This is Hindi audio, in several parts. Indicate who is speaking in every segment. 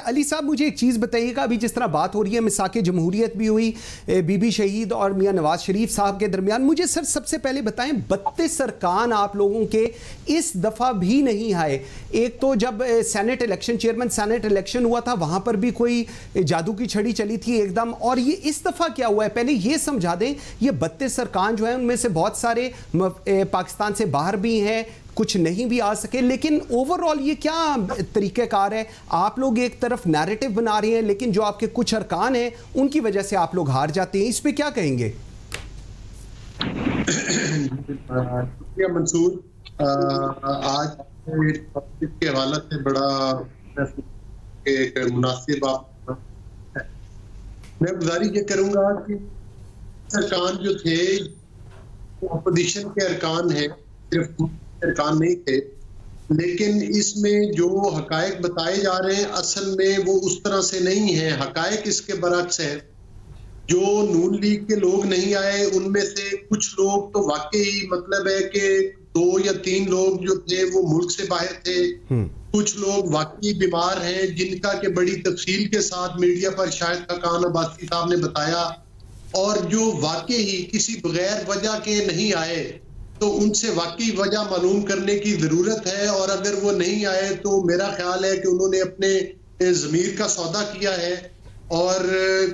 Speaker 1: अली साहब मुझे एक चीज़ बताइएगा, अभी जिस तरह बात हो रही है मिसाक जमहूरियत भी हुई बीबी शहीद और मियां नवाज शरीफ साहब के दरमियान, मुझे सर सबसे पहले बताएं 32 अरकान आप लोगों के इस दफ़ा भी नहीं आए। एक तो जब senate election chairman senate election हुआ था वहाँ पर भी कोई जादू की छड़ी चली थी एकदम, और ये इस दफ़ा क्या हुआ है पहले ये समझा दें। ये 32 अरकान जो हैं उनमें से बहुत सारे पाकिस्तान से बाहर भी हैं, कुछ नहीं भी आ सके, लेकिन ओवरऑल ये क्या तरीक़ेकार है? आप लोग एक तरफ नैरेटिव बना रहे हैं लेकिन जो आपके कुछ अरकान हैं उनकी वजह से आप लोग हार जाते हैं, इस पे क्या कहेंगे?
Speaker 2: शुक्रिया मंसूर, आज के हवाले से बड़ा एक मुनासिब आप मैं गुजारिश ये करूंगा कि अरकान जो थे अपोजिशन के अरकान हैं, सिर्फ अरकान नहीं थे, लेकिन इसमें जो हकायक बताए जा रहे हैं असल में वो उस तरह से नहीं है। हकायक इसके बरक्स है। जो नून लीग के लोग नहीं आए उनमें से कुछ लोग तो वाकई मतलब है कि 2 या 3 लोग जो थे वो मुल्क से बाहर थे, कुछ लोग वाकई बीमार हैं जिनका के बड़ी तफसील के साथ मीडिया पर शायद खाकान अब्बासी साहब ने बताया, और जो वाकई ही किसी बगैर वजह के नहीं आए तो उनसे वाकई वजह मालूम करने की जरूरत है। और अगर वो नहीं आए तो मेरा ख्याल है कि उन्होंने अपने ज़मीर का सौदा किया है और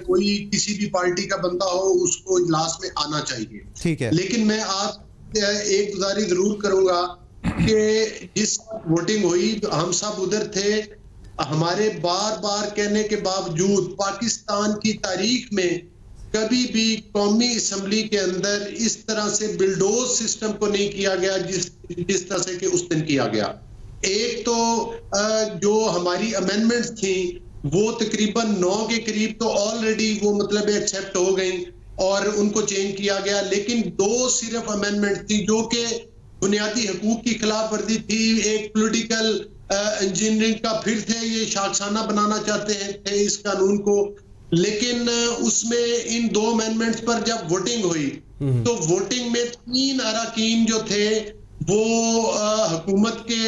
Speaker 2: कोई किसी भी पार्टी का बंदा हो उसको इजलास में आना चाहिए।
Speaker 1: ठीक है,
Speaker 2: लेकिन मैं आप एक गुजारिश जरूर करूंगा कि जिस वोटिंग हुई हम सब उधर थे, हमारे बार बार कहने के बावजूद पाकिस्तान की तारीख में कभी भी कौमी असम्बली के अंदर इस तरह से बिल्डोज सिस्टम को नहीं किया गया जिस तरह से कि उस दिन किया गया। एक तो जो हमारी अमेंडमेंट्स थी वो तकरीबन 9 के करीब तो ऑलरेडी वो मतलब एक्सेप्ट हो गई और उनको चेंज किया गया, लेकिन 2 सिर्फ अमेंडमेंट थी जो कि बुनियादी हकूक की खिलाफ वर्जी थी। एक पॉलिटिकल इंजीनियरिंग का फिर थे, ये शाखसाना बनाना चाहते थे इस कानून को, लेकिन उसमें इन 2 अमेंडमेंट्स पर जब वोटिंग हुई तो वोटिंग में 3 अरकान जो थे वो हुकूमत के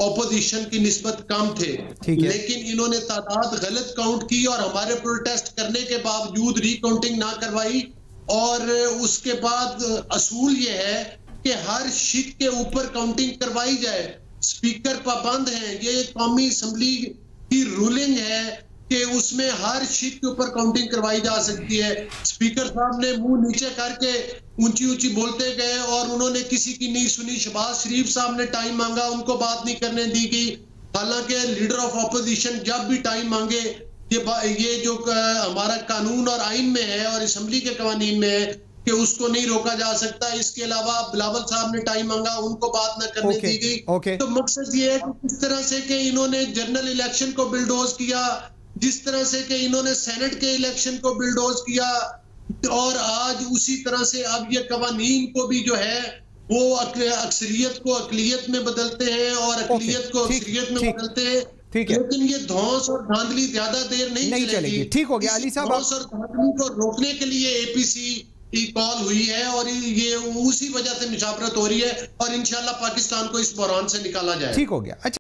Speaker 2: ऑपोजिशन की निस्बत कम थे, लेकिन इन्होंने तादाद गलत काउंट की और हमारे प्रोटेस्ट करने के बावजूद रिकाउंटिंग ना करवाई। और उसके बाद असूल ये है कि हर शीट के ऊपर काउंटिंग करवाई जाए। स्पीकर पाबंद हैं, ये कौमी असम्बली की रूलिंग है कि उसमें हर शीट के ऊपर काउंटिंग करवाई जा सकती है। स्पीकर साहब ने मुंह नीचे करके ऊंची ऊंची बोलते गए और उन्होंने किसी की नहीं सुनी। शहबाज शरीफ साहब ने टाइम मांगा, उनको बात नहीं करने दी गई, हालांकि लीडर ऑफ अपोजिशन जब भी टाइम मांगे ये जो हमारा कानून और आइन में है और असम्बली के कवानीन में है कि उसको नहीं रोका जा सकता। इसके अलावा बिलावल साहब ने टाइम मांगा, उनको बात न करने दी गई। तो मकसद ये है कि किस तरह से कि इन्होंने जनरल इलेक्शन को बिल्डोज किया, जिस तरह से कि इन्होंने सेनेट के इलेक्शन को बिल्डोज किया, और आज उसी तरह से अब ये कवानीन को भी जो है वो अक्सरियत को अकलियत में बदलते हैं और अकलियत को अक्सरियत में बदलते हैं। लेकिन ये धौंस और धांधली ज्यादा देर नहीं चलेगी।
Speaker 1: ठीक हो गया अली साहब,
Speaker 2: धौंस और धांधली को रोकने के लिए APC कॉल हुई है और ये उसी वजह से मुशावरत हो रही है और इंशाल्लाह पाकिस्तान को इस बहरान से निकाला जाए।
Speaker 1: ठीक हो गया। अच्छा।